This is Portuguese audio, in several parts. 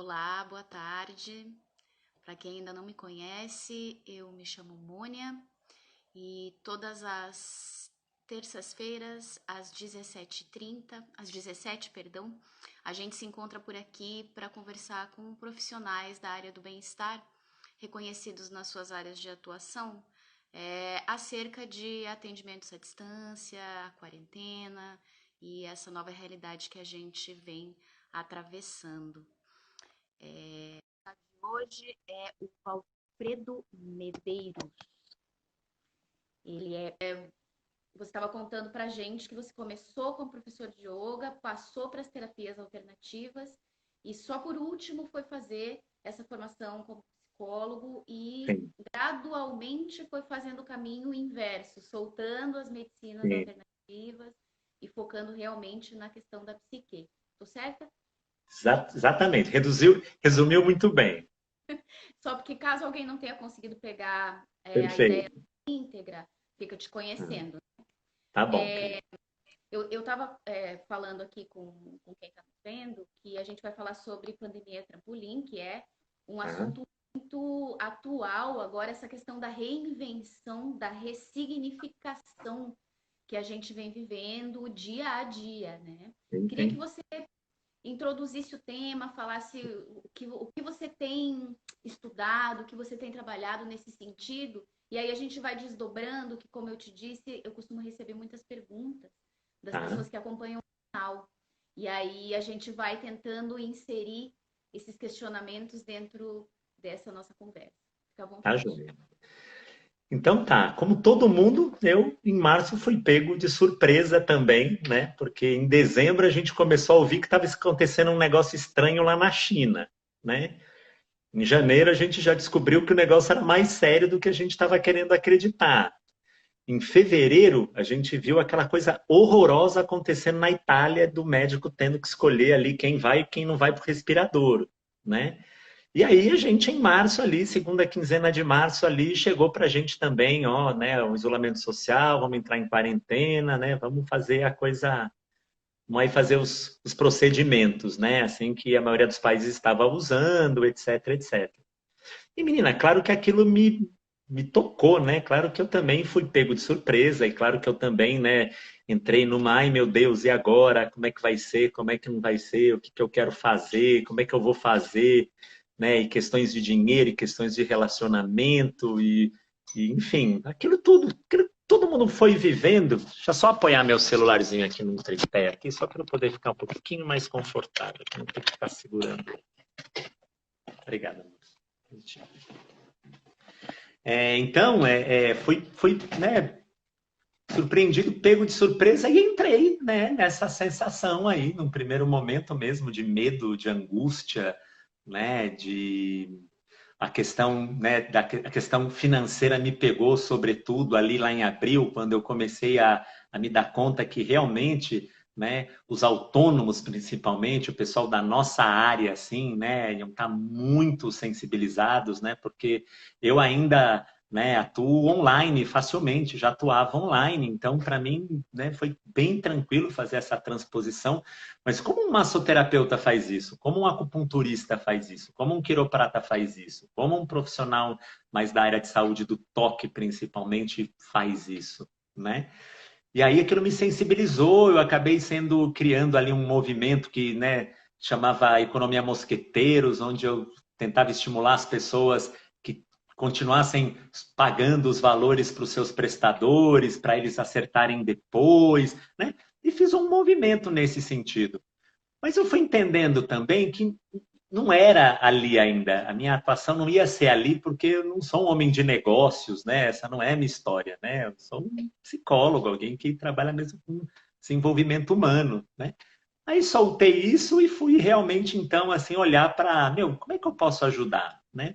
Olá, boa tarde. Para quem ainda não me conhece, eu me chamo Mônia e todas as terças-feiras, às 17h30, às 17, perdão, a gente se encontra por aqui para conversar com profissionais da área do bem-estar, reconhecidos nas suas áreas de atuação, acerca de atendimentos à distância, a quarentena e essa nova realidade que a gente vem atravessando. Hoje é o Valfredo Medeiros. Ele você estava contando pra gente que você começou como professor de yoga, passou para as terapias alternativas e só por último foi fazer essa formação como psicólogo e Sim, gradualmente foi fazendo o caminho inverso, soltando as medicinas sim. alternativas e focando realmente na questão da psique. Tô certa? Exatamente. Resumiu muito bem. Só porque caso alguém não tenha conseguido pegar a ideia Perfeito. íntegra, fica te Ah, conhecendo. tá bom, querido. Eu estava falando aqui com quem está vendo que a gente vai falar sobre pandemia trampolim, que é um Ah, assunto muito atual agora, essa questão da reinvenção, da ressignificação que a gente vem vivendo dia a dia, né? sim, Queria que sim. você introduzisse o tema, falasse o que você tem estudado, o que você tem trabalhado nesse sentido, e aí a gente vai desdobrando, que como eu te disse, eu costumo receber muitas perguntas das Tá, pessoas que acompanham o canal. E aí a gente vai tentando inserir esses questionamentos dentro dessa nossa conversa. Fica à tá vontade. joia. Então tá, como todo mundo, eu em março fui pego de surpresa também, né? Porque em dezembro a gente começou a ouvir que estava acontecendo um negócio estranho lá na China, né? Em janeiro a gente já descobriu que o negócio era mais sério do que a gente estava querendo acreditar. Em fevereiro, a gente viu aquela coisa horrorosa acontecendo na Itália, do médico tendo que escolher ali quem vai e quem não vai para o respirador, né? E aí a gente, em março ali, segunda quinzena de março ali, chegou para a gente também, ó, né, o isolamento social, vamos entrar em quarentena, né, vamos fazer a coisa, vamos aí fazer os procedimentos, né, assim que a maioria dos países estava usando, etc, etc. E, menina, claro que aquilo me tocou, né? Claro que eu também fui pego de surpresa, e claro que eu também, né, entrei numa, ai meu Deus, e agora? Como é que vai ser? Como é que não vai ser? O que que eu quero fazer? Como é que eu vou fazer? Né? E questões de dinheiro, e questões de relacionamento, enfim, todo mundo foi vivendo. Deixa eu só apoiar meu celularzinho aqui no tripé, aqui, só para eu poder ficar um pouquinho mais confortável, que não ter que ficar segurando. Obrigado, amor. Então, fui, né, surpreendido, pego de surpresa e entrei, né, nessa sensação aí, num primeiro momento mesmo, de medo, de angústia, né, de a questão, né, a questão financeira me pegou, sobretudo ali lá em abril, quando eu comecei a me dar conta que realmente, né, os autônomos principalmente, o pessoal da nossa área, assim, né, iam estar muito sensibilizados, né, porque eu ainda, né, atuo online facilmente, já atuava online, então para mim, né, foi bem tranquilo fazer essa transposição. Mas como um massoterapeuta faz isso? Como um acupunturista faz isso? Como um quiroprata faz isso? Como um profissional mais da área de saúde, do toque principalmente, faz isso, né? E aí aquilo me sensibilizou, eu acabei criando ali um movimento que, né, chamava Economia Mosqueteiros, onde eu tentava estimular as pessoas que continuassem pagando os valores para os seus prestadores, para eles acertarem depois, né? E fiz um movimento nesse sentido. Mas eu fui entendendo também que não era ali ainda. A minha atuação não ia ser ali porque eu não sou um homem de negócios, né? Essa não é a minha história, né? Eu sou um psicólogo, alguém que trabalha mesmo com desenvolvimento humano, né? Aí soltei isso e fui realmente então assim olhar para, meu, como é que eu posso ajudar, né?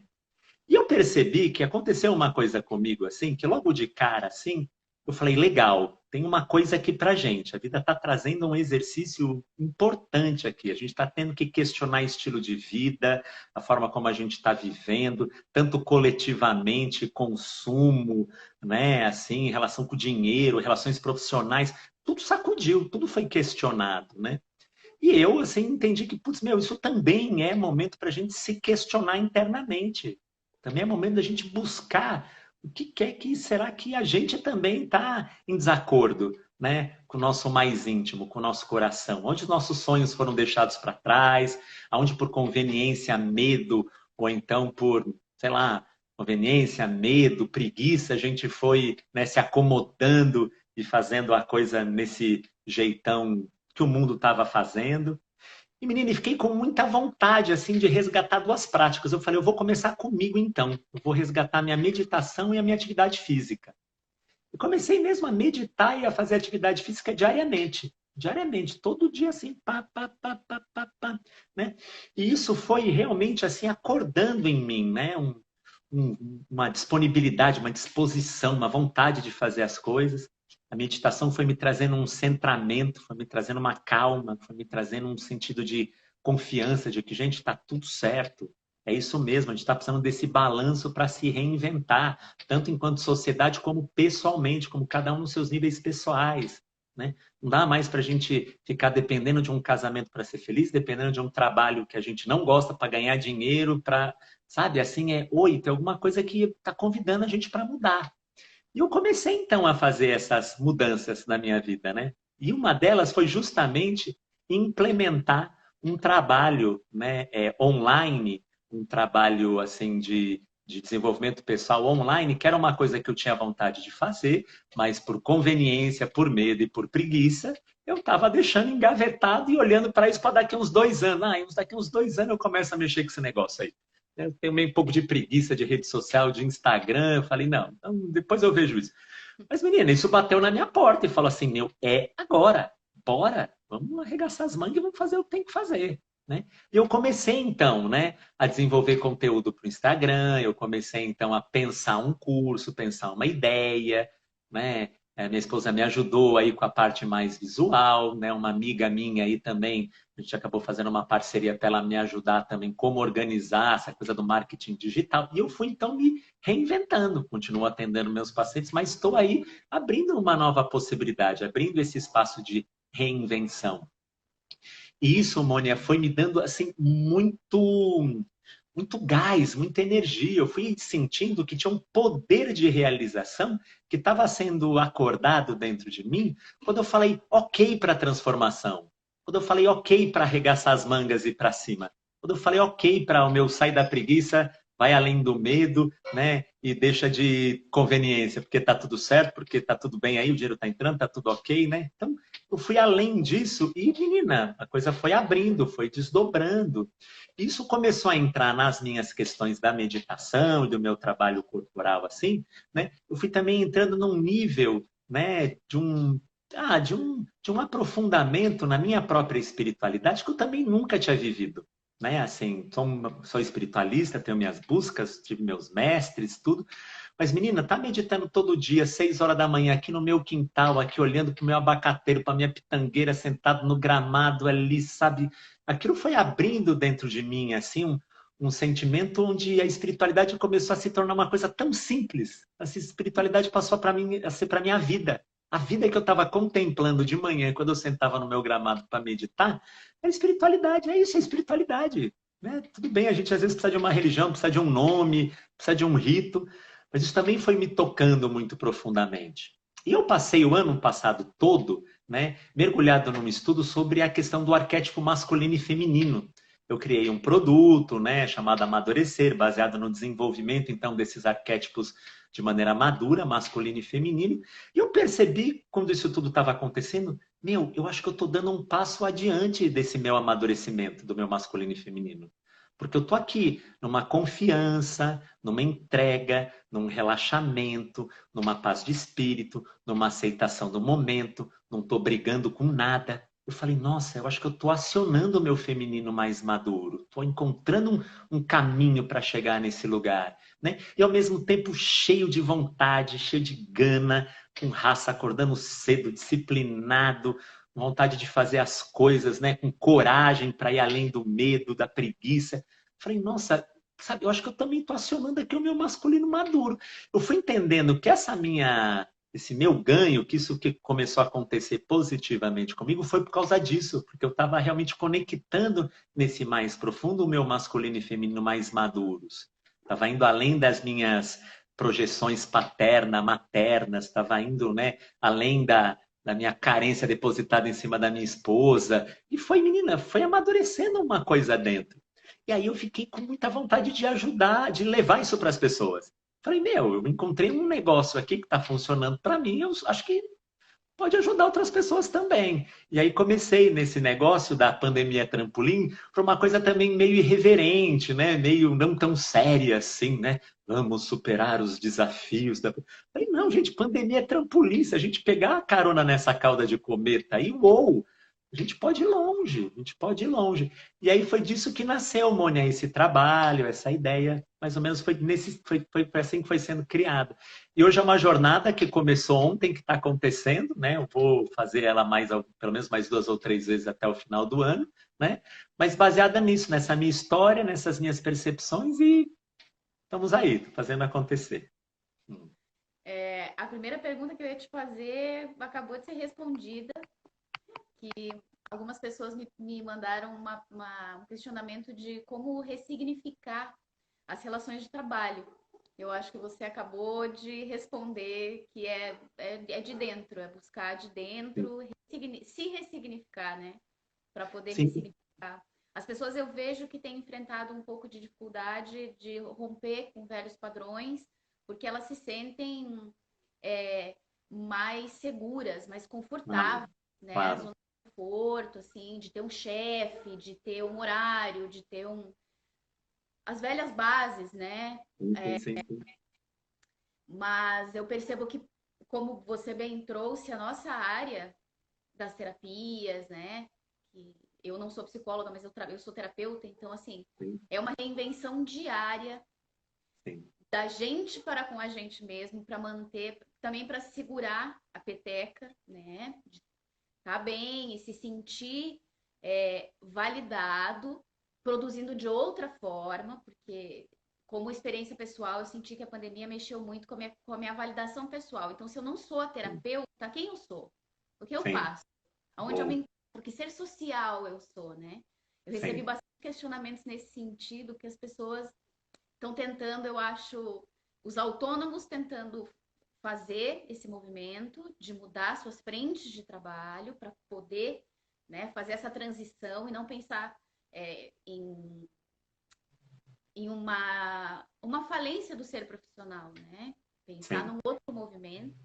E eu percebi que aconteceu uma coisa comigo assim, que logo de cara assim, eu falei, legal, tem uma coisa aqui pra gente. A vida está trazendo um exercício importante aqui. A gente está tendo que questionar estilo de vida, a forma como a gente está vivendo, tanto coletivamente, consumo, né, assim, relação com o dinheiro, relações profissionais, tudo sacudiu, tudo foi questionado, né? E eu, assim, entendi que, putz, meu, isso também é momento para a gente se questionar internamente. Também é momento da gente buscar o que é que será que a gente também está em desacordo, né? Com o nosso mais íntimo, com o nosso coração. Onde os nossos sonhos foram deixados para trás, aonde por conveniência, medo, ou então por, sei lá, conveniência, medo, preguiça, a gente foi, né, se acomodando e fazendo a coisa nesse jeitão que o mundo estava fazendo. E, menina, fiquei com muita vontade, assim, de resgatar duas práticas. Eu falei, eu vou começar comigo, então. Eu vou resgatar minha meditação e a minha atividade física. E comecei mesmo a meditar e a fazer atividade física diariamente. Diariamente, todo dia assim, pá, pá, pá, pá, pá, pá, né? E isso foi realmente, assim, acordando em mim, né? Uma disponibilidade, uma disposição, uma vontade de fazer as coisas. A meditação foi me trazendo um centramento, foi me trazendo uma calma, foi me trazendo um sentido de confiança, de que, gente, está tudo certo. É isso mesmo, a gente está precisando desse balanço para se reinventar, tanto enquanto sociedade como pessoalmente, como cada um nos seus níveis pessoais. Né? Não dá mais para a gente ficar dependendo de um casamento para ser feliz, dependendo de um trabalho que a gente não gosta para ganhar dinheiro, para, sabe, assim oi, tem alguma coisa que está convidando a gente para mudar. E eu comecei então a fazer essas mudanças na minha vida, né? E uma delas foi justamente implementar um trabalho, né, online, um trabalho assim de desenvolvimento pessoal online, que era uma coisa que eu tinha vontade de fazer, mas por conveniência, por medo e por preguiça, eu estava deixando engavetado e olhando para isso para daqui uns 2 anos. Daqui uns 2 anos eu começo a mexer com esse negócio aí. Eu tenho meio um pouco de preguiça de rede social, de Instagram. Eu falei, não, então depois eu vejo isso. Mas, menina, isso bateu na minha porta e falou assim, meu, é agora. Bora, vamos arregaçar as mangas e vamos fazer o que tem que fazer. Né? E eu comecei, então, né, a desenvolver conteúdo para o Instagram, eu comecei, então, a pensar um curso, pensar uma ideia, né? Minha esposa me ajudou aí com a parte mais visual, né? Uma amiga minha aí também, a gente acabou fazendo uma parceria para ela me ajudar também como organizar essa coisa do marketing digital. E eu fui, então, me reinventando, continuo atendendo meus pacientes, mas estou aí abrindo uma nova possibilidade, abrindo esse espaço de reinvenção. E isso, Mônia, foi me dando assim muito gás, muita energia. Eu fui sentindo que tinha um poder de realização que estava sendo acordado dentro de mim quando eu falei ok para a transformação, quando eu falei ok para arregaçar as mangas e ir para cima, quando eu falei ok para o meu sair da preguiça, vai além do medo, né? E deixa de conveniência, porque tá tudo certo, porque tá tudo bem aí, o dinheiro tá entrando, tá tudo ok, né? Então, eu fui além disso e, menina, a coisa foi abrindo, foi desdobrando. Isso começou a entrar nas minhas questões da meditação, do meu trabalho corporal, assim, né? Eu fui também entrando num nível, né, de um aprofundamento na minha própria espiritualidade que eu também nunca tinha vivido. Né? Assim, sou espiritualista, tenho minhas buscas, tive meus mestres, tudo. Mas, menina, tá meditando todo dia, 6 horas da manhã, aqui no meu quintal, aqui olhando pro meu abacateiro, pra minha pitangueira, sentado no gramado ali, sabe? Aquilo foi abrindo dentro de mim, assim, um sentimento onde a espiritualidade começou a se tornar uma coisa tão simples. Essa espiritualidade passou para mim a ser para minha vida. A vida que eu estava contemplando de manhã, quando eu sentava no meu gramado para meditar, é espiritualidade, é isso, é espiritualidade. Né? Tudo bem, a gente às vezes precisa de uma religião, precisa de um nome, precisa de um rito, mas isso também foi me tocando muito profundamente. E eu passei o ano passado todo, né, mergulhado num estudo sobre a questão do arquétipo masculino e feminino. Eu criei um produto, né, chamado Amadurecer, baseado no desenvolvimento, então, desses arquétipos de maneira madura, masculino e feminino. E eu percebi, quando isso tudo estava acontecendo, meu, eu acho que eu estou dando um passo adiante desse meu amadurecimento, do meu masculino e feminino. Porque eu estou aqui numa confiança, numa entrega, num relaxamento, numa paz de espírito, numa aceitação do momento, não estou brigando com nada. Eu falei, nossa, eu acho que eu estou acionando o meu feminino mais maduro, estou encontrando um caminho para chegar nesse lugar. Né? E ao mesmo tempo cheio de vontade, cheio de gana, com raça, acordando cedo, disciplinado, vontade de fazer as coisas, né? Com coragem para ir além do medo, da preguiça. Falei, nossa, sabe, eu acho que eu também estou acionando aqui o meu masculino maduro. Eu fui entendendo que essa minha esse meu ganho, que isso que começou a acontecer positivamente comigo, foi por causa disso, porque eu estava realmente conectando nesse mais profundo o meu masculino e feminino mais maduros. Estava indo além das minhas projeções paterna, maternas, estava indo, né, além da minha carência depositada em cima da minha esposa. E foi, menina, foi amadurecendo uma coisa dentro. E aí eu fiquei com muita vontade de ajudar, de levar isso para as pessoas. Falei, meu, eu encontrei um negócio aqui que está funcionando para mim, eu acho que pode ajudar outras pessoas também. E aí comecei nesse negócio da pandemia trampolim para uma coisa também meio irreverente, né? Meio não tão séria assim, né? Vamos superar os desafios da. Falei, não, gente, pandemia é trampolim. Se a gente pegar a carona nessa cauda de cometa aí, uou! A gente pode ir longe, a gente pode ir longe. E aí foi disso que nasceu, Mônia, esse trabalho, essa ideia, mais ou menos foi assim que foi sendo criado. E hoje é uma jornada que começou ontem, que está acontecendo, né? Eu vou fazer ela pelo menos mais 2 ou 3 vezes até o final do ano, né? Mas baseada nisso, nessa minha história, nessas minhas percepções e estamos aí, fazendo acontecer. A primeira pergunta que eu ia te fazer acabou de ser respondida, que algumas pessoas me mandaram um questionamento de como ressignificar as relações de trabalho. Eu acho que você acabou de responder que é de dentro, é buscar de dentro, se ressignificar, né? Para poder Sim, ressignificar. As pessoas eu vejo que têm enfrentado um pouco de dificuldade de romper com velhos padrões, porque elas se sentem mais seguras, mais claro, confortáveis, né? A claro. zona de conforto, assim, de ter um chefe, de ter um horário, de ter as velhas bases, né? Sim. Mas eu percebo que, como você bem trouxe, a nossa área das terapias, né? Que eu não sou psicóloga, mas eu sou terapeuta, então, assim, Sim, é uma reinvenção diária sim, da gente para com a gente mesmo, para manter, também para segurar a peteca, né? De estar bem e se sentir validado, produzindo de outra forma, porque como experiência pessoal, eu senti que a pandemia mexeu muito com a minha validação pessoal. Então, se eu não sou a sim, terapeuta, quem eu sou? O que eu sim. faço? Aonde eu me Boa. encontro? Porque ser social eu sou, né? Eu recebi Sim, bastante questionamentos nesse sentido, que as pessoas estão tentando, eu acho, os autônomos tentando fazer esse movimento de mudar suas frentes de trabalho para poder, né, fazer essa transição e não pensar em uma falência do ser profissional, né? Pensar sim, num outro movimento.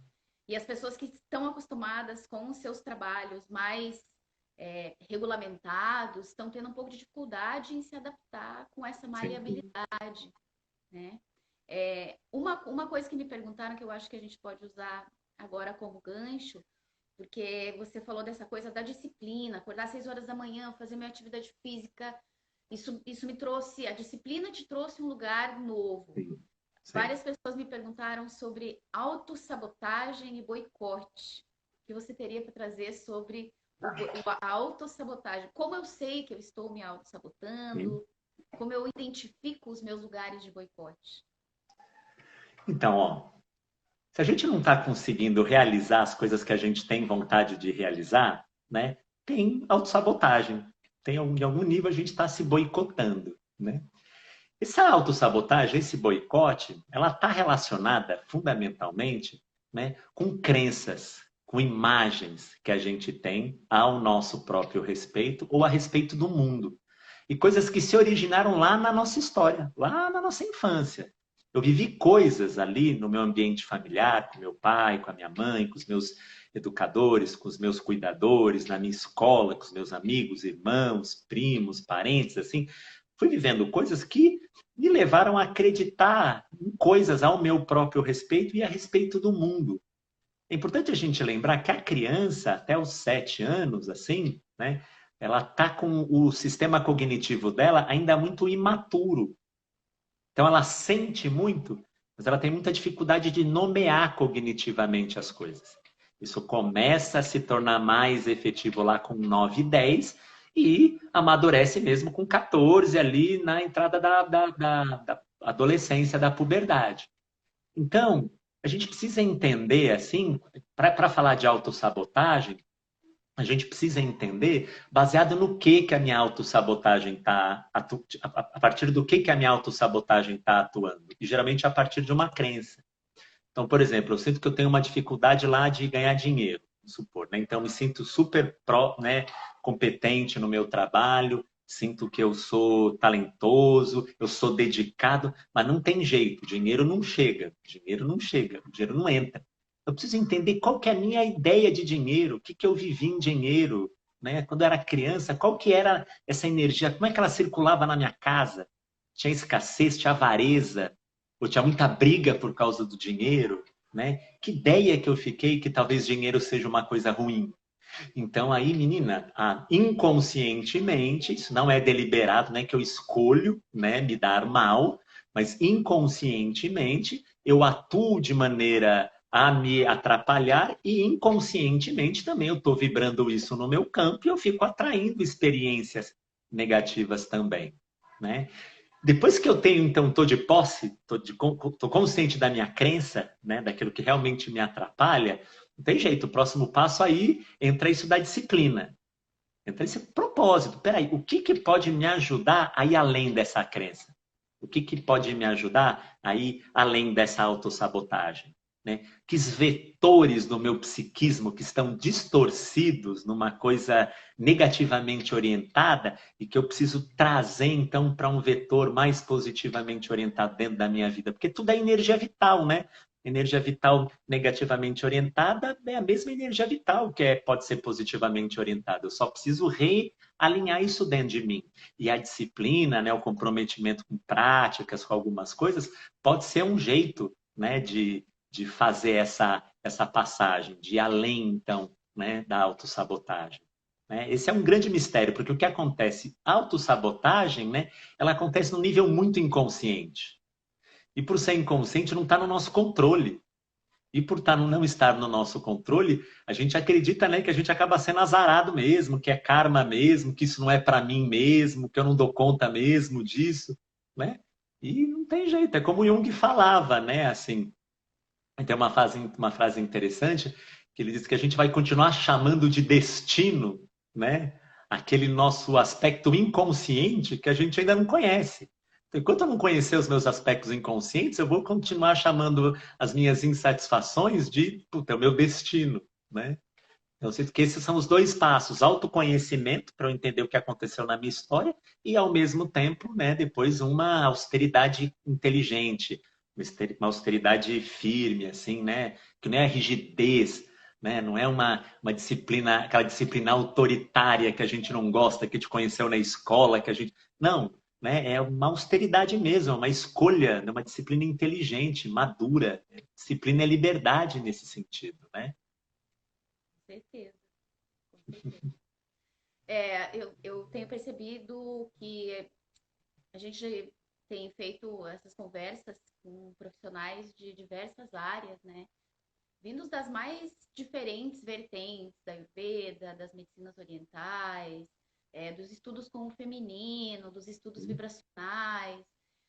E as pessoas que estão acostumadas com os seus trabalhos mais regulamentados estão tendo um pouco de dificuldade em se adaptar com essa sim. maleabilidade, né? Uma coisa que me perguntaram que eu acho que a gente pode usar agora como gancho, porque você falou dessa coisa da disciplina, acordar às 6 horas da manhã, fazer minha atividade física, isso me trouxe, a disciplina te trouxe um lugar novo. Sim, sim. Várias pessoas me perguntaram sobre autossabotagem e boicote. O que você teria para trazer sobre a autossabotagem? Como eu sei que eu estou me Sim. autossabotando? Como eu identifico os meus lugares de boicote? Então, ó, se a gente não está conseguindo realizar as coisas que a gente tem vontade de realizar, né, tem autossabotagem. Em algum nível a gente está se boicotando, né? Essa autossabotagem, esse boicote, ela está relacionada fundamentalmente, né, com crenças, com imagens que a gente tem ao nosso próprio respeito ou a respeito do mundo. E coisas que se originaram lá na nossa história, lá na nossa infância. Eu vivi coisas ali no meu ambiente familiar, com meu pai, com a minha mãe, com os meus educadores, com os meus cuidadores, na minha escola, com os meus amigos, irmãos, primos, parentes, assim. Fui vivendo coisas que me levaram a acreditar em coisas ao meu próprio respeito e a respeito do mundo. É importante a gente lembrar que a criança, até os 7 anos, assim, né, ela está com o sistema cognitivo dela ainda muito imaturo. Então, ela sente muito, mas ela tem muita dificuldade de nomear cognitivamente as coisas. Isso começa a se tornar mais efetivo lá com 9, 10 e amadurece mesmo com 14, ali na entrada da adolescência, da puberdade. Então, a gente precisa entender, assim, para falar de autossabotagem, a gente precisa entender baseado no que a minha autossabotagem está a partir do que a minha autossabotagem está atuando. E geralmente a partir de uma crença. Então, por exemplo, eu sinto que eu tenho uma dificuldade lá de ganhar dinheiro, vamos supor, né? Então, me sinto super né, competente no meu trabalho, sinto que eu sou talentoso, eu sou dedicado, mas não tem jeito, dinheiro não chega, o dinheiro não entra. Eu preciso entender qual que é a minha ideia de dinheiro, o que que eu vivi em dinheiro, né? Quando eu era criança, qual que era essa energia, como é que ela circulava na minha casa? Tinha escassez, tinha avareza, ou tinha muita briga por causa do dinheiro, né? Que ideia que eu fiquei que talvez dinheiro seja uma coisa ruim. Então aí, menina, inconscientemente, isso não é deliberado, né? Que eu escolho, né, me dar mal, mas inconscientemente eu atuo de maneira a me atrapalhar e inconscientemente também eu estou vibrando isso no meu campo e eu fico atraindo experiências negativas também, né? Depois que eu tenho, então, estou de posse, estou consciente da minha crença, né, daquilo que realmente me atrapalha, não tem jeito. O próximo passo aí entra isso da disciplina. Entra esse propósito. Peraí, o que, que pode me ajudar a ir além dessa crença? O que, que pode me ajudar a ir além dessa autossabotagem? Né? Que vetores do meu psiquismo que estão distorcidos numa coisa negativamente orientada e que eu preciso trazer então para um vetor mais positivamente orientado dentro da minha vida, porque tudo é energia vital, né? Energia vital negativamente orientada é a mesma energia vital que pode ser positivamente orientada. Eu só preciso realinhar isso dentro de mim. E a disciplina, né, o comprometimento com práticas, com algumas coisas, pode ser um jeito, né, de fazer essa passagem, de ir além, então, né, da autossabotagem. Né? Esse é um grande mistério, porque o que acontece? A autossabotagem, né, ela acontece num nível muito inconsciente. E por ser inconsciente, não está no nosso controle. E por não estar no nosso controle, a gente acredita, né, que a gente acaba sendo azarado mesmo, que é karma mesmo, que isso não é para mim mesmo, que eu não dou conta mesmo disso, né? E não tem jeito, é como Jung falava, né, assim, tem uma frase interessante que ele diz que a gente vai continuar chamando de destino, né? Aquele nosso aspecto inconsciente que a gente ainda não conhece. Então, enquanto eu não conhecer os meus aspectos inconscientes, eu vou continuar chamando as minhas insatisfações de, puta, é o meu destino, né? Eu sinto que esses são os dois passos: autoconhecimento para eu entender o que aconteceu na minha história e, ao mesmo tempo, né, depois uma austeridade inteligente, uma austeridade firme, assim, né, que não é rigidez, né, não é uma disciplina, aquela disciplina autoritária que a gente não gosta, que te conheceu na escola, que a gente... Não, né, é uma austeridade mesmo, é uma escolha, uma disciplina inteligente, madura. Disciplina é liberdade nesse sentido, né? Com certeza, com certeza. Eu tenho percebido que a gente tem feito essas conversas com profissionais de diversas áreas, né? Vindos das mais diferentes vertentes, da Ayurveda, das medicinas orientais, dos estudos com o feminino, dos estudos vibracionais,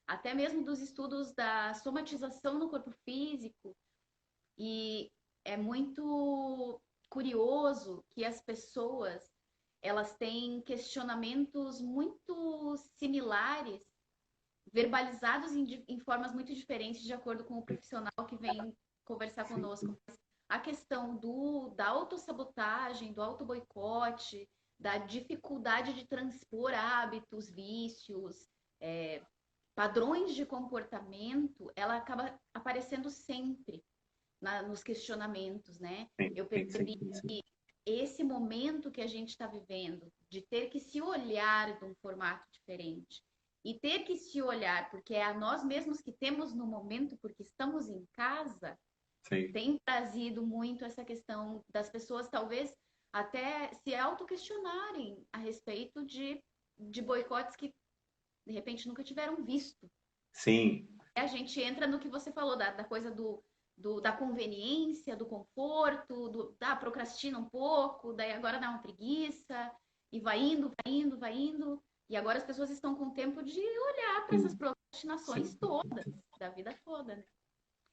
até mesmo dos estudos da somatização no corpo físico. E é muito curioso que as pessoas elas têm questionamentos muito similares, verbalizados em formas muito diferentes de acordo com o profissional que vem conversar conosco. A questão da autossabotagem, do autoboicote, da dificuldade de transpor hábitos, vícios, é, padrões de comportamento, ela acaba aparecendo sempre nos questionamentos, né? Sim, Eu sim, sim, percebi sim. que esse momento que a gente está vivendo, de ter que se olhar de um formato diferente, e ter que se olhar, porque é a nós mesmos que temos no momento, porque estamos em casa, Sim. tem trazido muito essa questão das pessoas, talvez, até se autoquestionarem a respeito de boicotes que, de repente, nunca tiveram visto. Sim, A gente entra no que você falou, da coisa da conveniência, do conforto, procrastina um pouco, daí agora dá uma preguiça, e vai indo, vai indo, vai indo. E agora as pessoas estão com tempo de olhar para essas sim, procrastinações sim. todas, da vida toda, né?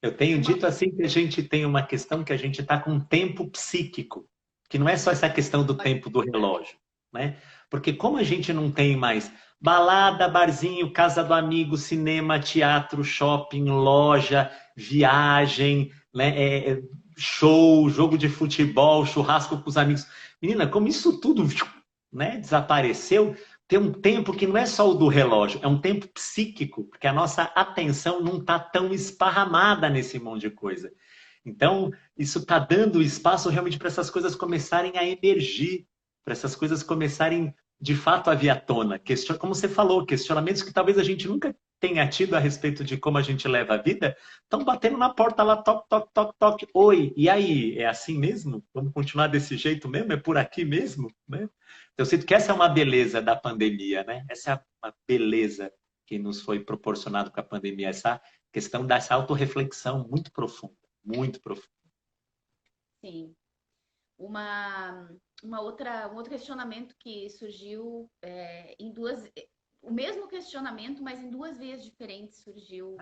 Eu tenho dito assim que a gente tem uma questão que a gente está com um tempo psíquico, que não é só essa questão do tempo do relógio, né? Porque como a gente não tem mais balada, barzinho, casa do amigo, cinema, teatro, shopping, loja, viagem, né? Show, jogo de futebol, churrasco com os amigos. Menina, como isso tudo, né, desapareceu, tem um tempo que não é só o do relógio, é um tempo psíquico, porque a nossa atenção não está tão esparramada nesse monte de coisa. Então, isso está dando espaço realmente para essas coisas começarem a emergir, para essas coisas começarem de fato a vir à tona. Como você falou, questionamentos que talvez a gente nunca tenha tido a respeito de como a gente leva a vida, estão batendo na porta lá, toque, toque, toque, toque. Oi, e aí? É assim mesmo? Vamos continuar desse jeito mesmo? É por aqui mesmo? Né? Eu sinto que essa é uma beleza da pandemia, né? Essa é uma beleza que nos foi proporcionado com a pandemia, essa questão dessa autorreflexão muito profunda, muito profunda. Sim. Um outro questionamento que surgiu em duas... O mesmo questionamento, mas em duas vias diferentes surgiu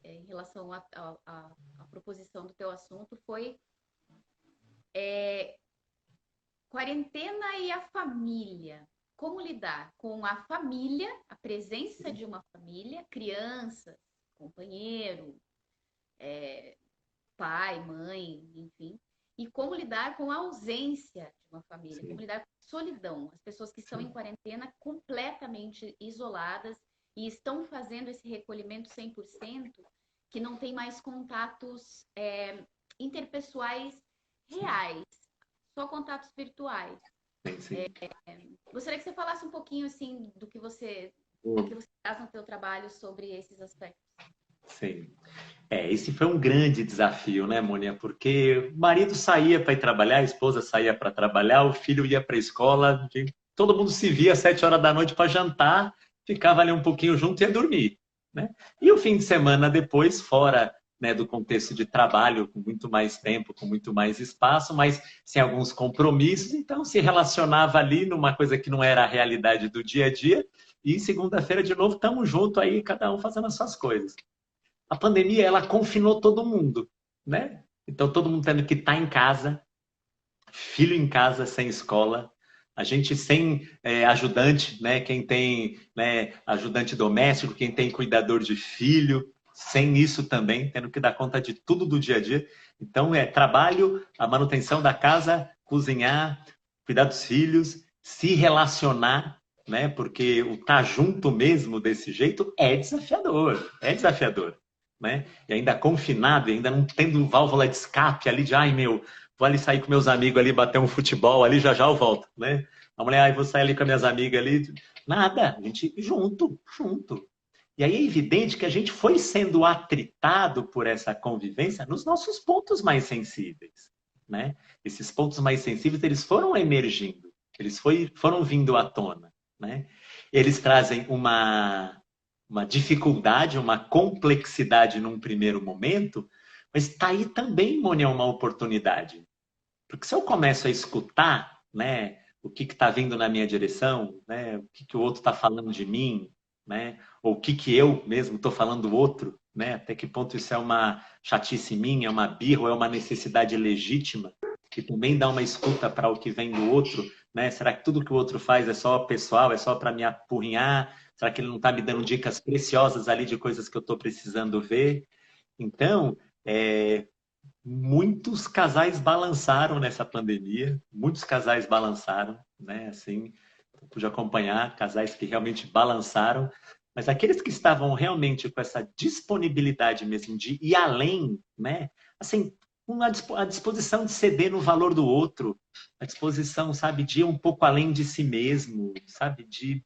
em relação à proposição do teu assunto, foi quarentena e a família. Como lidar com a família, a presença de uma família, crianças, companheiro, pai, mãe, enfim, e como lidar com a ausência de uma família, Sim. como lidar com a solidão, as pessoas que estão em quarentena completamente isoladas e estão fazendo esse recolhimento 100%, que não tem mais contatos interpessoais reais, só contatos virtuais. Sim. Gostaria que você falasse um pouquinho assim do que você faz no seu trabalho sobre esses aspectos. Sim. Esse foi um grande desafio, né, Mônica? Porque o marido saía para ir trabalhar, a esposa saía para trabalhar, o filho ia para a escola, todo mundo se via às 7 horas da noite para jantar, ficava ali um pouquinho junto e ia dormir, né? E o fim de semana depois, fora, né, do contexto de trabalho, com muito mais tempo, com muito mais espaço, mas sem alguns compromissos, então se relacionava ali numa coisa que não era a realidade do dia a dia, e segunda-feira de novo estamos juntos aí, cada um fazendo as suas coisas. A pandemia, ela confinou todo mundo, né? Então, todo mundo tendo que estar em casa, filho em casa, sem escola, a gente sem ajudante, né? Quem tem ajudante doméstico, quem tem cuidador de filho, sem isso também, tendo que dar conta de tudo do dia a dia. Então, trabalho, a manutenção da casa, cozinhar, cuidar dos filhos, se relacionar, né? Porque o estar junto mesmo desse jeito é desafiador, é desafiador. Né? E ainda confinado, ainda não tendo válvula de escape ali de, ai meu, vou ali sair com meus amigos ali, bater um futebol ali, já já eu volto, né? A mulher, ai, vou sair ali com as minhas amigas ali. Nada, a gente junto, junto. E aí é evidente que a gente foi sendo atritado por essa convivência nos nossos pontos mais sensíveis, né? Esses pontos mais sensíveis, eles foram emergindo, eles foram vindo à tona, né? Eles trazem uma dificuldade, uma complexidade num primeiro momento, mas está aí também, Mônia, uma oportunidade. Porque se eu começo a escutar, né, o que está vindo na minha direção, né, o que o outro está falando de mim, né, ou o que eu mesmo estou falando do outro, né, até que ponto isso é uma chatice minha, é uma birra, ou é uma necessidade legítima, que também dá uma escuta para o que vem do outro, né? Será que tudo que o outro faz é só pessoal, é só para me apurrinhar? Será que ele não está me dando dicas preciosas ali de coisas que eu estou precisando ver? Então, muitos casais balançaram nessa pandemia, muitos casais balançaram, né? Assim, eu pude acompanhar casais que realmente balançaram, mas aqueles que estavam realmente com essa disponibilidade mesmo de ir além, né? Assim, a disposição de ceder no valor do outro, a disposição, sabe, de ir um pouco além de si mesmo, sabe, de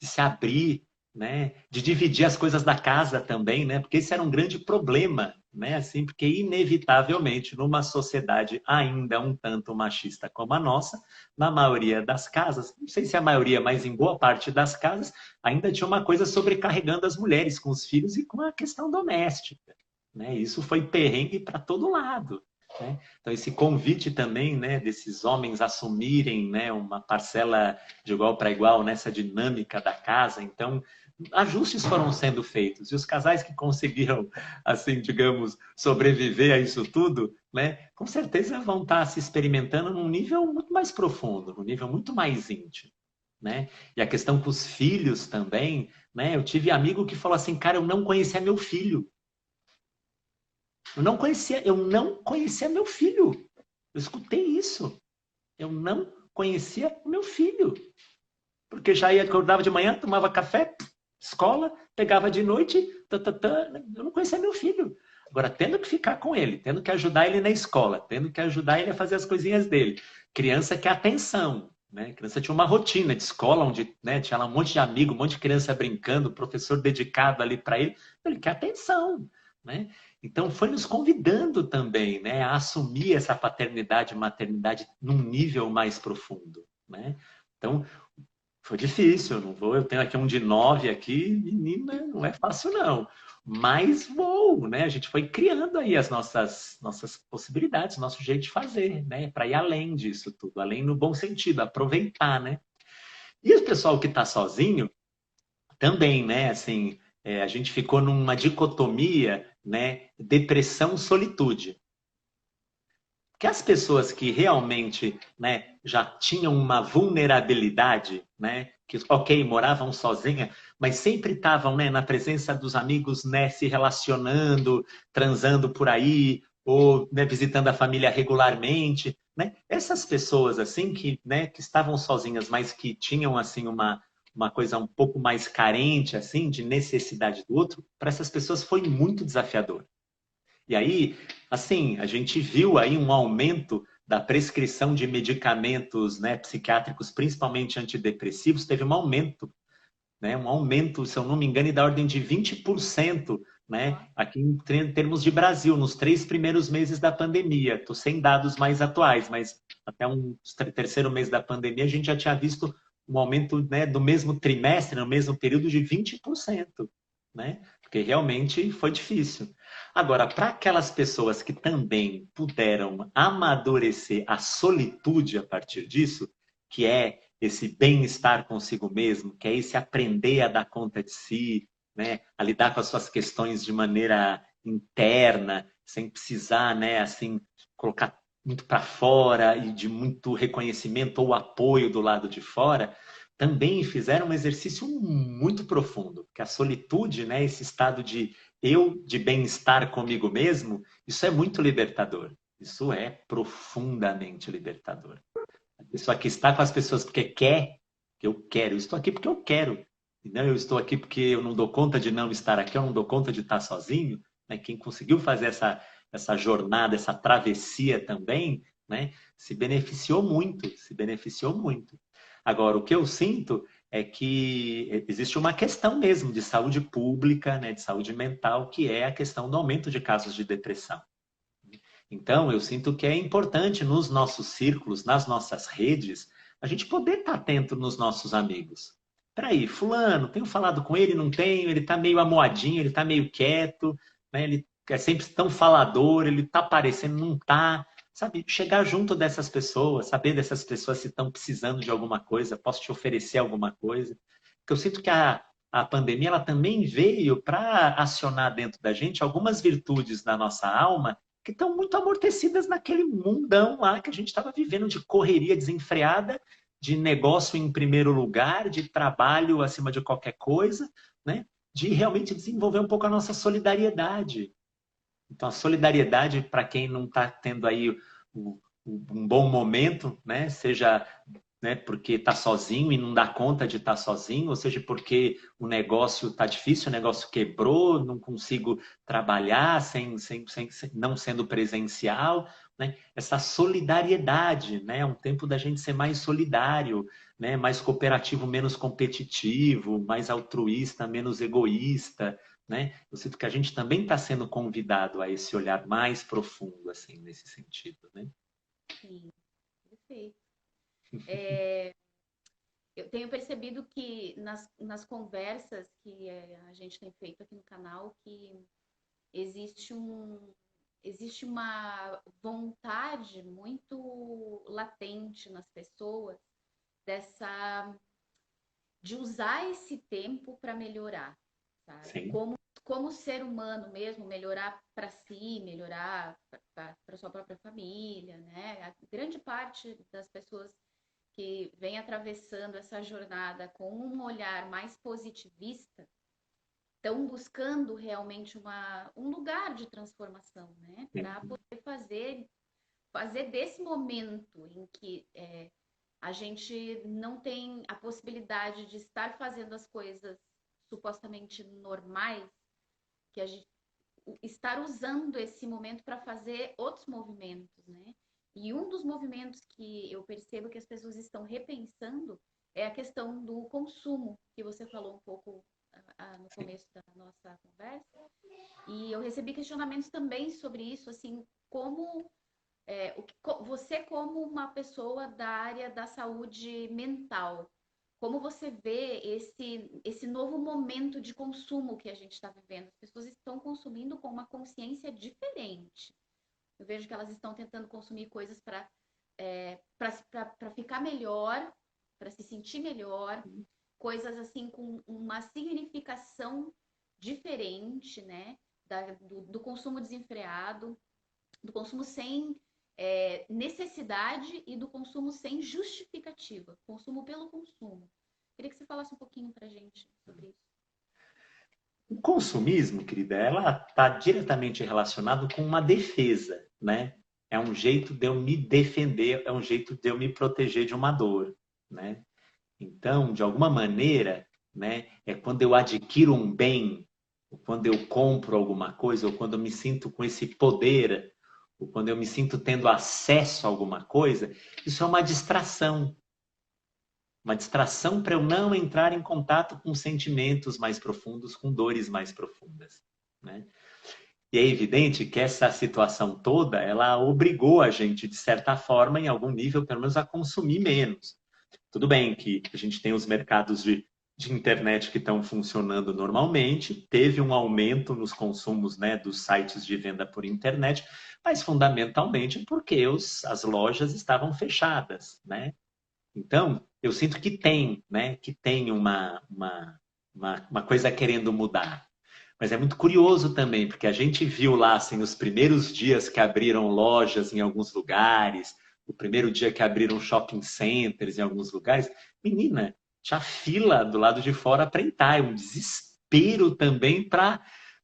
se abrir, né? De dividir as coisas da casa também, né? Porque esse era um grande problema, né? Assim, porque inevitavelmente numa sociedade ainda um tanto machista como a nossa, na maioria das casas, não sei se a maioria, mas em boa parte das casas, ainda tinha uma coisa sobrecarregando as mulheres com os filhos e com a questão doméstica, né? Isso foi perrengue para todo lado. Né? Então, esse convite também, né, desses homens assumirem, né, uma parcela de igual para igual nessa dinâmica da casa. Então, ajustes foram sendo feitos. E os casais que conseguiram, assim, digamos, sobreviver a isso tudo, né, com certeza vão estar se experimentando num nível muito mais profundo, num nível muito mais íntimo, né? E a questão com os filhos também, né? Eu tive amigo que falou assim, cara, eu não conhecia meu filho. Eu não conhecia meu filho. Eu escutei isso. Eu não conhecia o meu filho. Porque já ia, acordava de manhã, tomava café, escola, pegava de noite, eu não conhecia meu filho. Agora, tendo que ficar com ele, tendo que ajudar ele na escola, tendo que ajudar ele a fazer as coisinhas dele. Criança quer atenção, né? Criança tinha uma rotina de escola, onde, né, tinha lá um monte de amigo, um monte de criança brincando, professor dedicado ali para ele. Ele quer atenção, né? Então, foi nos convidando também, né, a assumir essa paternidade e maternidade num nível mais profundo, né? Então, foi difícil, eu não vou, eu tenho aqui um de 9 aqui, menina, não é fácil não. Mas vou, né? A gente foi criando aí as nossas possibilidades, nosso jeito de fazer, né? Para ir além disso tudo, além no bom sentido, aproveitar, né? E o pessoal que está sozinho também, né? Assim, a gente ficou numa dicotomia, né? Depressão, solitude. Que as pessoas que realmente, né, já tinham uma vulnerabilidade, né, que, ok, moravam sozinha, mas sempre estavam, né, na presença dos amigos, né, se relacionando, transando por aí, ou, né, visitando a família regularmente, né? Essas pessoas, assim, que, né, que estavam sozinhas, mas que tinham, assim, uma coisa um pouco mais carente, assim, de necessidade do outro, para essas pessoas foi muito desafiador. E aí, assim, a gente viu aí um aumento da prescrição de medicamentos, né, psiquiátricos, principalmente antidepressivos, teve um aumento, né, um aumento, se eu não me engano, da ordem de 20%, né, aqui em termos de Brasil, nos 3 primeiros meses da pandemia. Estou sem dados mais atuais, mas até um terceiro mês da pandemia a gente já tinha visto um aumento, né, do mesmo trimestre, no mesmo período, de 20%, né, porque realmente foi difícil. Agora, para aquelas pessoas que também puderam amadurecer a solitude a partir disso, que é esse bem-estar consigo mesmo, que é esse aprender a dar conta de si, né, a lidar com as suas questões de maneira interna, sem precisar, né, assim, colocar muito para fora e de muito reconhecimento ou apoio do lado de fora, também fizeram um exercício muito profundo, que a solitude, né, esse estado de bem-estar comigo mesmo, isso é muito libertador. Isso é profundamente libertador. A pessoa que está com as pessoas porque quer, que eu quero. Eu estou aqui porque eu quero. E não eu estou aqui porque eu não dou conta de não estar aqui, eu não dou conta de estar sozinho. Né? Quem conseguiu fazer essa jornada, essa travessia também, né? Se beneficiou muito, se beneficiou muito. Agora, o que eu sinto é que existe uma questão mesmo de saúde pública, né, de saúde mental, que é a questão do aumento de casos de depressão. Então, eu sinto que é importante nos nossos círculos, nas nossas redes, a gente poder estar atento nos nossos amigos. Peraí, fulano, tenho falado com ele, não tenho, ele está meio amuadinho, ele está meio quieto, né? Ele é sempre tão falador, ele está aparecendo, não está. Sabe, chegar junto dessas pessoas, saber dessas pessoas se estão precisando de alguma coisa, posso te oferecer alguma coisa. Porque eu sinto que a pandemia ela também veio para acionar dentro da gente algumas virtudes da nossa alma que estão muito amortecidas naquele mundão lá que a gente estava vivendo de correria desenfreada, de negócio em primeiro lugar, de trabalho acima de qualquer coisa, né? De realmente desenvolver um pouco a nossa solidariedade. Então, a solidariedade, para quem não está tendo aí um bom momento, né? Seja, né, porque está sozinho e não dá conta de estar sozinho, ou seja, porque o negócio está difícil, o negócio quebrou, não consigo trabalhar não sendo presencial, né? Essa solidariedade, né? É um tempo da gente ser mais solidário, né? Mais cooperativo, menos competitivo, mais altruísta, menos egoísta, né? Eu sinto que a gente também está sendo convidado a esse olhar mais profundo, assim, nesse sentido, né? Sim, perfeito. É, eu tenho percebido que nas conversas que a gente tem feito aqui no canal, que existe existe uma vontade muito latente nas pessoas dessa de usar esse tempo para melhorar, sabe? Sim. Como ser humano mesmo, melhorar para si, melhorar para sua própria família, né? A grande parte das pessoas que vem atravessando essa jornada com um olhar mais positivista estão buscando realmente um lugar de transformação, né? Para poder fazer desse momento em que a gente não tem a possibilidade de estar fazendo as coisas supostamente normais, que a gente estar usando esse momento para fazer outros movimentos, né? E um dos movimentos que eu percebo que as pessoas estão repensando é a questão do consumo, que você falou um pouco no começo da nossa conversa. E eu recebi questionamentos também sobre isso, assim, como você como uma pessoa da área da saúde mental, como você vê esse novo momento de consumo que a gente está vivendo? As pessoas estão consumindo com uma consciência diferente. Eu vejo que elas estão tentando consumir coisas para ficar melhor, para se sentir melhor, coisas assim com uma significação diferente, né? Do consumo desenfreado, do consumo sem necessidade e do consumo sem justificativa, consumo pelo consumo. Queria que você falasse um pouquinho para a gente sobre isso. O consumismo, querida, ela está diretamente relacionado com uma defesa, né? É um jeito de eu me defender, é um jeito de eu me proteger de uma dor, né? Então, de alguma maneira, né, é quando eu adquiro um bem, ou quando eu compro alguma coisa, ou quando eu me sinto com esse poder, ou quando eu me sinto tendo acesso a alguma coisa, isso é uma distração para eu não entrar em contato com sentimentos mais profundos, com dores mais profundas, né? E é evidente que essa situação toda, ela obrigou a gente, de certa forma, em algum nível, pelo menos, a consumir menos. Tudo bem que a gente tem os mercados de internet que estão funcionando normalmente, teve um aumento nos consumos, né, dos sites de venda por internet, mas fundamentalmente porque as lojas estavam fechadas, né? Então, eu sinto que tem, né, que tem uma coisa querendo mudar. Mas é muito curioso também, porque a gente viu lá, assim, os primeiros dias que abriram lojas em alguns lugares, o primeiro dia que abriram shopping centers em alguns lugares, menina, tinha fila do lado de fora para entrar, é um desespero também para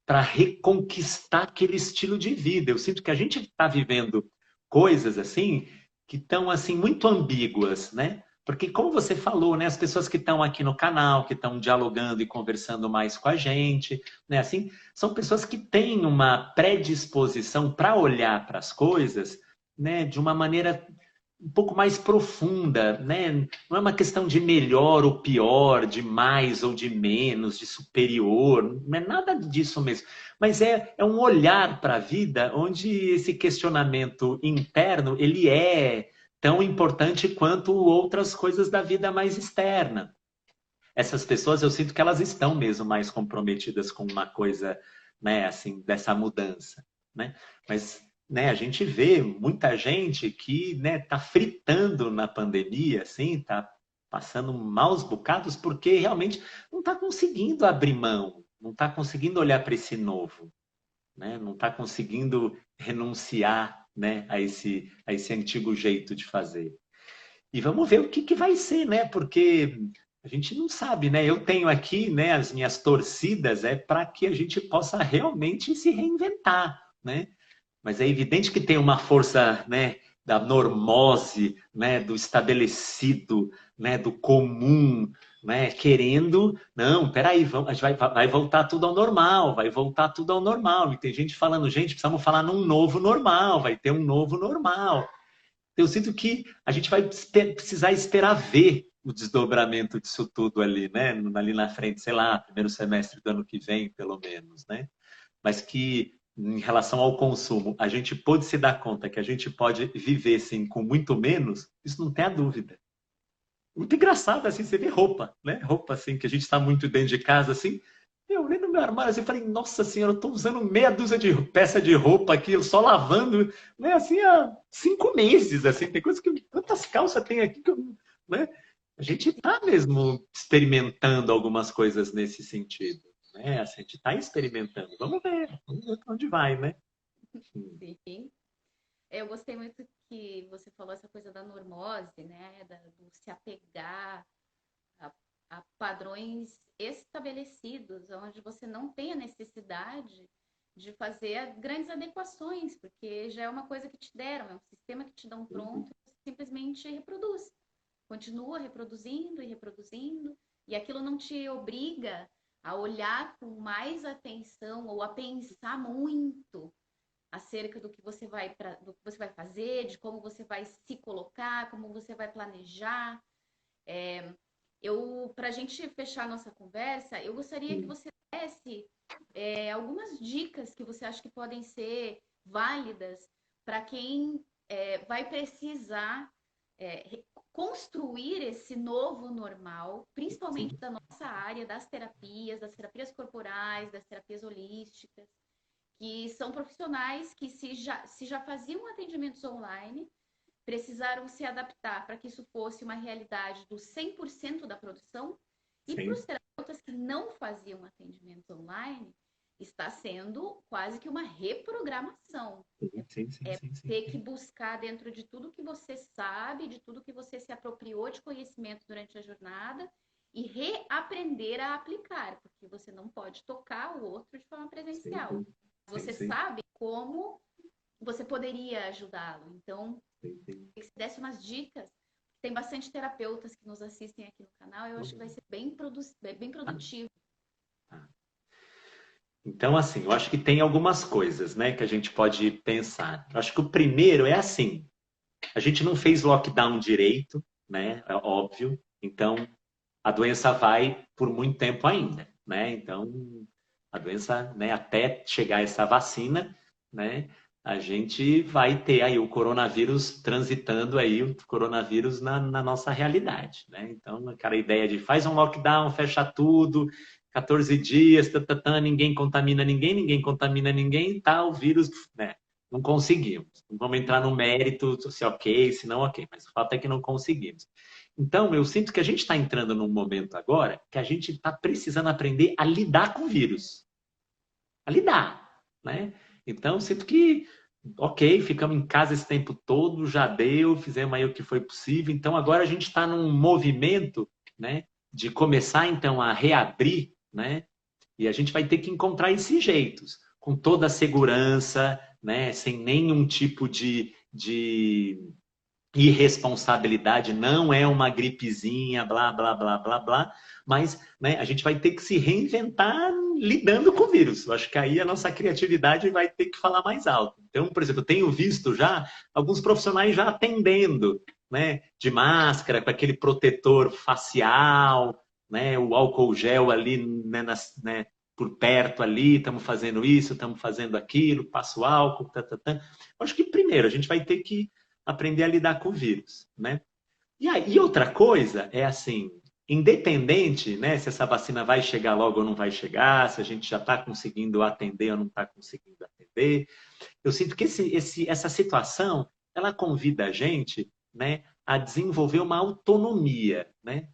reconquistar aquele estilo de vida. Eu sinto que a gente está vivendo coisas assim que estão assim muito ambíguas, né? Porque, como você falou, né, as pessoas que estão aqui no canal, que estão dialogando e conversando mais com a gente, né, assim, são pessoas que têm uma predisposição para olhar para as coisas, né, de uma maneira um pouco mais profunda, né? Não é uma questão de melhor ou pior, de mais ou de menos, de superior, não é nada disso mesmo. Mas é um olhar para a vida onde esse questionamento interno ele é tão importante quanto outras coisas da vida mais externa. Essas pessoas, eu sinto que elas estão mesmo mais comprometidas com uma coisa, né, assim, dessa mudança, né? Mas, né, a gente vê muita gente que, né, tá fritando na pandemia, assim, tá passando maus bocados porque realmente não está conseguindo abrir mão, não está conseguindo olhar para esse novo, né? Não está conseguindo renunciar, né, a esse antigo jeito de fazer. E vamos ver o que vai ser, né? Porque a gente não sabe, né? Eu tenho aqui, né, as minhas torcidas para que a gente possa realmente se reinventar, né? Mas é evidente que tem uma força, né, da normose, né, do estabelecido, né, do comum, né, querendo, não, peraí, vamos, a gente vai voltar tudo ao normal, vai voltar tudo ao normal. E tem gente falando, gente, precisamos falar num novo normal, vai ter um novo normal. Eu sinto que a gente vai precisar esperar ver o desdobramento disso tudo ali, né? Ali na frente, sei lá, primeiro semestre do ano que vem, pelo menos, né? Mas que em relação ao consumo, a gente pode se dar conta que a gente pode viver sim com muito menos, isso não tem a dúvida. Muito engraçado assim, você vê roupa, né? Roupa assim que a gente está muito dentro de casa assim, eu olhei no meu armário assim, e falei, nossa senhora, eu estou usando meia dúzia de peça de roupa aqui, só lavando, né, assim, há 5 meses, assim, tem coisa que, quantas calças tem aqui que eu, né? A gente está mesmo experimentando algumas coisas nesse sentido, né? Assim, a gente está experimentando. Vamos ver para onde vai, né? Sim. Eu gostei muito que você falou essa coisa da normose, né? Do se apegar a, a padrões estabelecidos, onde você não tem a necessidade de fazer grandes adequações, porque já é uma coisa que te deram, é um sistema que te dão pronto, você simplesmente reproduz. Continua reproduzindo e reproduzindo, e aquilo não te obriga a olhar com mais atenção ou a pensar muito acerca do que você vai fazer, de como você vai se colocar, como você vai planejar. Para a gente fechar a nossa conversa, eu gostaria que você desse algumas dicas que você acha que podem ser válidas para quem vai precisar construir esse novo normal, principalmente da nossa área, das terapias corporais, das terapias holísticas, que são profissionais que se já faziam atendimentos online, precisaram se adaptar para que isso fosse uma realidade do 100% da produção, e para Sim, os terapeutas que não faziam atendimentos online, está sendo quase que uma reprogramação. sim. Ter que buscar dentro de tudo que você sabe, de tudo que você se apropriou de conhecimento durante a jornada, e reaprender a aplicar, porque você não pode tocar o outro de forma presencial. Você Sim. sabe como você poderia ajudá-lo. Então, se você desse umas dicas, tem bastante terapeutas que nos assistem aqui no canal, eu acho que vai ser bem produtivo. Então, assim, eu acho que tem algumas coisas, né, que a gente pode pensar. Eu acho que o primeiro é assim, a gente não fez lockdown direito, né, é óbvio. Então, a doença vai por muito tempo ainda, né? Então, a doença, né, até chegar essa vacina, né, a gente vai ter aí o coronavírus transitando aí, o coronavírus na nossa realidade, né? Então, aquela ideia de faz um lockdown, fecha tudo, 14 dias, ninguém contamina ninguém, ninguém contamina ninguém, tá, o vírus, né? Não conseguimos. Não vamos entrar no mérito se ok, se não ok, mas o fato é que não conseguimos. Então, eu sinto que a gente está entrando num momento agora que a gente está precisando aprender a lidar com o vírus. A lidar, né? Então, eu sinto que, ok, ficamos em casa esse tempo todo, já deu, fizemos aí o que foi possível. Então, agora a gente está num movimento, né, de começar, então, a reabrir, né? E a gente vai ter que encontrar esses jeitos, com toda a segurança, né, sem nenhum tipo de irresponsabilidade, não é uma gripezinha, blá, blá, blá, blá, blá, mas né, a gente vai ter que se reinventar lidando com o vírus. Eu acho que aí a nossa criatividade vai ter que falar mais alto. Então, por exemplo, eu tenho visto já alguns profissionais já atendendo, né, de máscara, com aquele protetor facial, né, o álcool gel ali, né, por perto ali, estamos fazendo isso, estamos fazendo aquilo, passo álcool, Eu acho que primeiro a gente vai ter que aprender a lidar com o vírus, né? E outra coisa é assim, independente, né, se essa vacina vai chegar logo ou não vai chegar, se a gente já está conseguindo atender ou não está conseguindo atender, eu sinto que essa situação ela convida a gente, né, a desenvolver uma autonomia, né?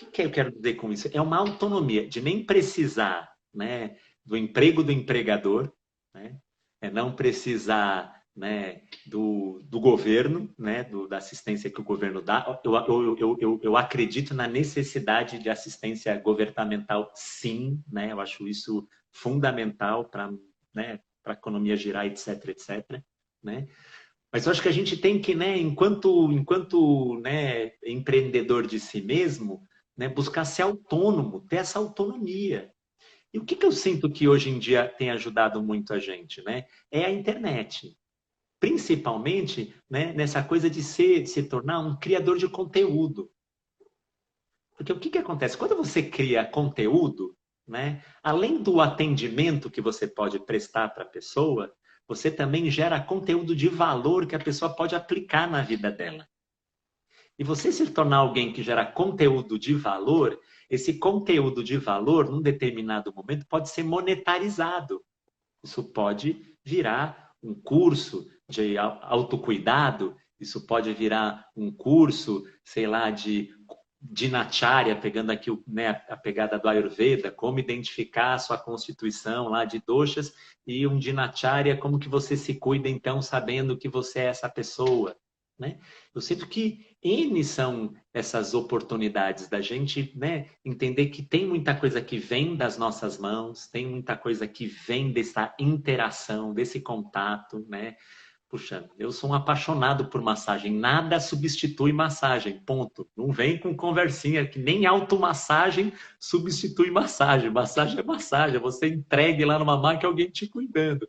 O que eu quero dizer com isso? É uma autonomia de nem precisar, né, do emprego do empregador, né? É não precisar, né, do governo, né, da assistência que o governo dá. Eu acredito na necessidade de assistência governamental, sim, né? Eu acho isso fundamental para, né, para a economia girar, etc, etc, né? Mas eu acho que a gente tem que, né, enquanto né, empreendedor de si mesmo, né, buscar ser autônomo, ter essa autonomia. E o que, que eu sinto que hoje em dia tem ajudado muito a gente, né? É a internet. Principalmente, né, nessa coisa de se tornar um criador de conteúdo. Porque o que, que acontece? Quando você cria conteúdo, né, além do atendimento que você pode prestar para a pessoa, você também gera conteúdo de valor que a pessoa pode aplicar na vida dela. E você se tornar alguém que gera conteúdo de valor, esse conteúdo de valor, num determinado momento, pode ser monetarizado. Isso pode virar um curso de autocuidado, isso pode virar um curso, sei lá, de dinacharya, pegando aqui né, a pegada do Ayurveda, como identificar a sua constituição lá de doshas, e um dinacharya, como que você se cuida então sabendo que você é essa pessoa, né? Eu sinto que N são essas oportunidades da gente, né, entender que tem muita coisa que vem das nossas mãos, tem muita coisa que vem dessa interação, desse contato, né? Puxa, eu sou um apaixonado por massagem. Nada substitui massagem, ponto. Não vem com conversinha que nem automassagem substitui massagem. Massagem é massagem. É você entregue lá numa máquina alguém te cuidando.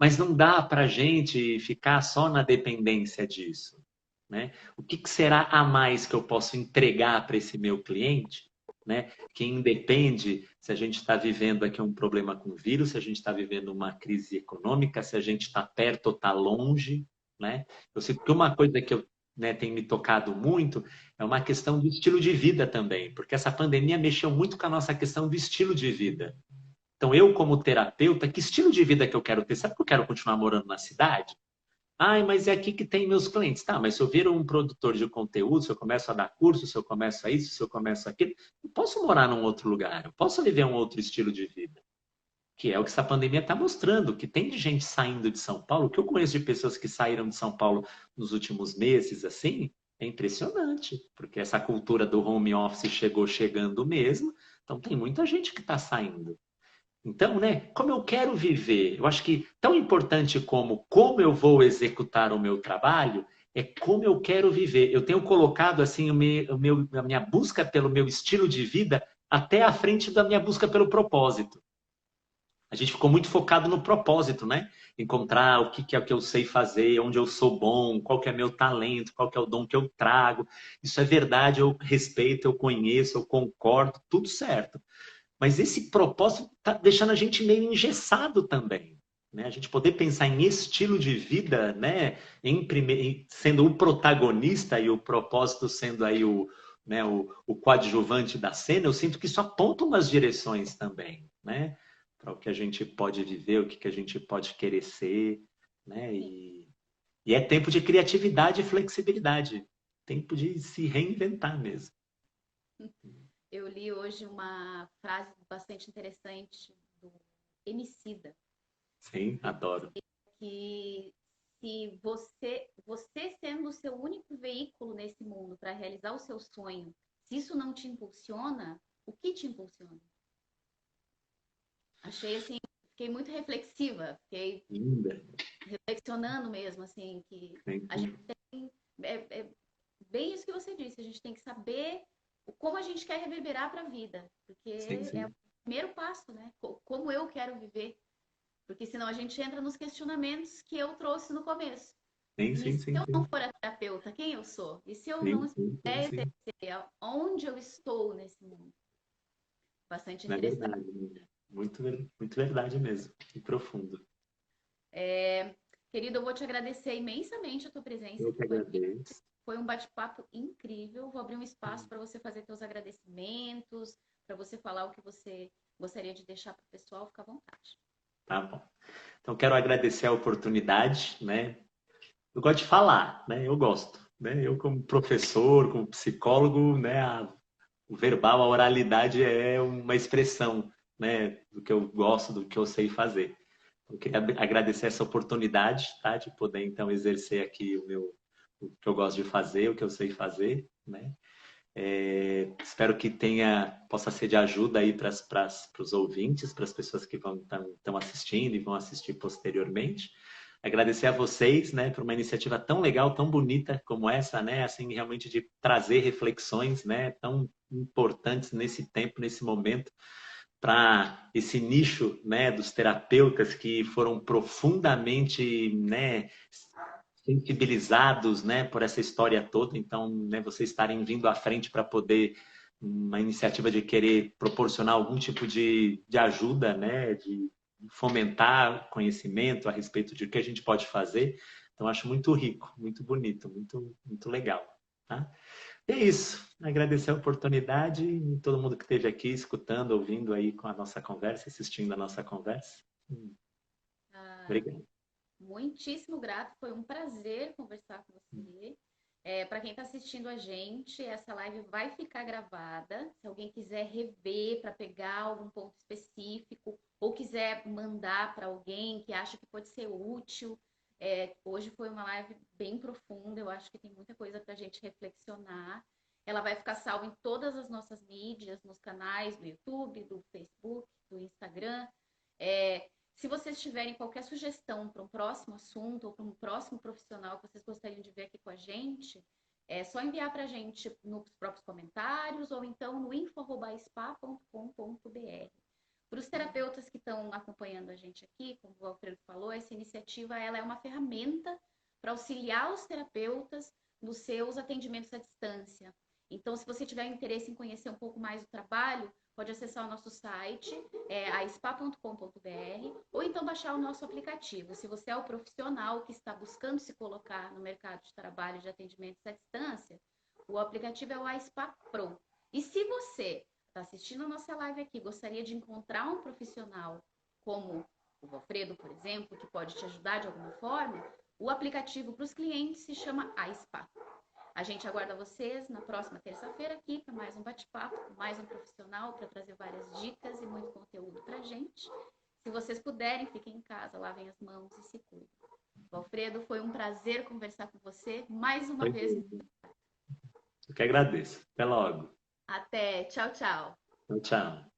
Mas não dá para gente ficar só na dependência disso, né? O que será a mais que eu posso entregar para esse meu cliente, né? Que independe se a gente está vivendo aqui um problema com o vírus, se a gente está vivendo uma crise econômica, se a gente está perto ou está longe, né? Eu sinto que uma coisa que eu, né, tem me tocado muito é uma questão do estilo de vida também, porque essa pandemia mexeu muito com a nossa questão do estilo de vida. Então, eu, como terapeuta, que estilo de vida que eu quero ter? Sabe que eu quero continuar morando na cidade? Ai, mas é aqui que tem meus clientes. Tá, mas se eu viro um produtor de conteúdo, se eu começo a dar curso, se eu começo a isso, se eu começo aquilo, eu posso morar num outro lugar, eu posso viver um outro estilo de vida. Que é o que essa pandemia está mostrando, que tem de gente saindo de São Paulo, o que eu conheço de pessoas que saíram de São Paulo nos últimos meses, assim, é impressionante, porque essa cultura do home office chegou chegando mesmo, então tem muita gente que está saindo. Então, né, como eu quero viver, eu acho que tão importante como eu vou executar o meu trabalho, é como eu quero viver. Eu tenho colocado assim a minha busca pelo meu estilo de vida até à frente da minha busca pelo propósito. A gente ficou muito focado no propósito, né? Encontrar o que é o que eu sei fazer, onde eu sou bom, qual que é meu talento, qual que é o dom que eu trago. Isso é verdade, eu respeito, eu conheço, eu concordo, tudo certo. Mas esse propósito está deixando a gente meio engessado também. Né? A gente poder pensar em estilo de vida, né? Sendo o protagonista e o propósito sendo aí né, o coadjuvante da cena, eu sinto que isso aponta umas direções também, né? Para o que a gente pode viver, o que a gente pode querer ser, né? E é tempo de criatividade e flexibilidade, tempo de se reinventar mesmo. Eu li hoje uma frase bastante interessante do Emicida. Sim, adoro. Que se você sendo o seu único veículo nesse mundo para realizar o seu sonho, se isso não te impulsiona, o que te impulsiona? Achei assim, fiquei muito reflexiva, fiquei Linda. reflexionando mesmo, assim, que a gente tem, é bem isso que você disse, a gente tem que saber como a gente quer reverberar para a vida, porque Sim, é sim. o primeiro passo, né? Como eu quero viver, porque senão a gente entra nos questionamentos que eu trouxe no começo. Sim, E sim, se sim, eu não sim. for a terapeuta, quem eu sou? E se eu Sim, não sim, sim, estiver sim. exercer onde eu estou nesse mundo? Bastante Não é interessante. verdade. Muito, muito verdade mesmo. E profundo. Querido, eu vou te agradecer imensamente a tua presença Eu aqui que com a gente. agradeço. Foi um bate-papo incrível. Vou abrir um espaço para você fazer teus agradecimentos, para você falar o que você gostaria de deixar para o pessoal. Fica à vontade. Tá bom. Então, quero agradecer a oportunidade, né? Eu gosto de falar, né? Eu gosto, né? Eu, como professor, como psicólogo, né? O verbal, a oralidade é uma expressão, né? Do que eu gosto, do que eu sei fazer. Eu queria agradecer essa oportunidade, tá? De poder, então, exercer aqui o que eu gosto de fazer, o que eu sei fazer, né? Espero que possa ser de ajuda aí para os ouvintes, para as pessoas que estão assistindo e vão assistir posteriormente. Agradecer a vocês, né, por uma iniciativa tão legal, tão bonita como essa, né, assim, realmente de trazer reflexões, né, tão importantes nesse tempo, nesse momento, para esse nicho, né, dos terapeutas que foram profundamente, né, sensibilizados, né, por essa história toda. Então, né, vocês estarem vindo à frente para poder uma iniciativa de querer proporcionar algum tipo de ajuda, né, de fomentar conhecimento a respeito de o que a gente pode fazer. Então, acho muito rico, muito bonito, muito, muito legal. Tá? E é isso. Agradecer a oportunidade e todo mundo que esteve aqui escutando, ouvindo aí com a nossa conversa, assistindo a nossa conversa. Ah, Obrigado. muitíssimo grato. Foi um prazer conversar com você. Para quem está assistindo a gente, essa live vai ficar gravada. Se alguém quiser rever para pegar algum ponto específico ou quiser mandar para alguém que acha que pode ser útil, hoje foi uma live bem profunda. Eu acho que tem muita coisa para a gente reflexionar. Ela vai ficar salva em todas as nossas mídias, nos canais do YouTube, do Facebook, do Instagram. Se vocês tiverem qualquer sugestão para um próximo assunto ou para um próximo profissional que vocês gostariam de ver aqui com a gente, é só enviar para a gente nos próprios comentários ou então no info@spa.com.br. Para os terapeutas que estão acompanhando a gente aqui, como o Alfredo falou, essa iniciativa ela é uma ferramenta para auxiliar os terapeutas nos seus atendimentos à distância. Então, se você tiver interesse em conhecer um pouco mais do trabalho, pode acessar o nosso site, aispa.com.br, ou então baixar o nosso aplicativo. Se você é o profissional que está buscando se colocar no mercado de trabalho de atendimentos à distância, o aplicativo é o Aispa Pro. E se você está assistindo a nossa live aqui, gostaria de encontrar um profissional como o Alfredo, por exemplo, que pode te ajudar de alguma forma, o aplicativo para os clientes se chama Aispa. A gente aguarda vocês na próxima terça-feira aqui para mais um bate-papo, com mais um profissional para trazer várias dicas e muito conteúdo para a gente. Se vocês puderem, fiquem em casa, lavem as mãos e se cuidem. Alfredo, foi um prazer conversar com você mais uma vez. Eu que agradeço. Até logo. Até. Tchau, tchau. Tchau, tchau.